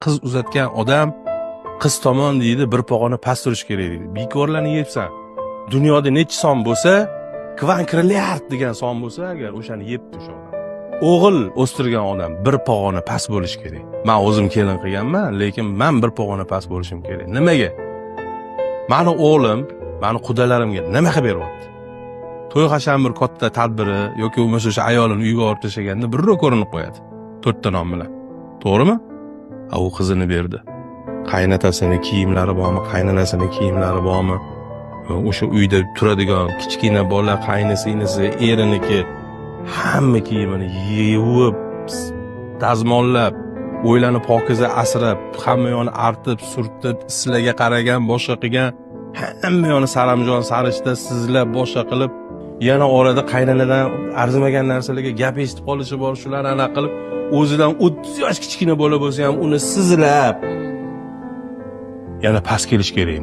qiz uzatgan odam qiz tomon deydi bir pog'ona past turish kerak deydi. Bekorlarni yebsan. Dunyoda necha son bo'lsa, kvankrilliard degan son bo'lsa, agar o'shani yebdi o'sha odam. O'g'il o'stirgan odam bir pog'ona past bo'lish kerak. Men o'zim kelin qilganman, lekin men bir pog'ona past bo'lishim kerak. Nimaga? Mani o'g'lim, mani qudalarimga nima qilib beryapti? To'y hashamir katta tadbiri yoki bo'lmasa o'sha ayolini uyga olib tashlaganda birro ko'rinib qo'yadi. 4 ta non bilan. To'g'rimi? U qizini berdi. Qaynatasini kiyimlari bormi, qaynonasini kiyimlari bormi? O'sha uyda turadigan kichkina bola, qaynisi, eriniki hamma kiyimini yuvib, dazmollab, o'ylanib pokiza asrab, hamma yoni artib, surtib, sizlarga qaragan, boshqa qilgan, hamma yoni saramjon, sarishta sizlab, boshqa qilib, yana orada qaynonadan arzimagan narsalarga gap eshitib qolishi bor, shularni ana qilib, o'zidan 30 yosh kichkina bola bo'lsa ham uni sizlab yana past kelish kerak.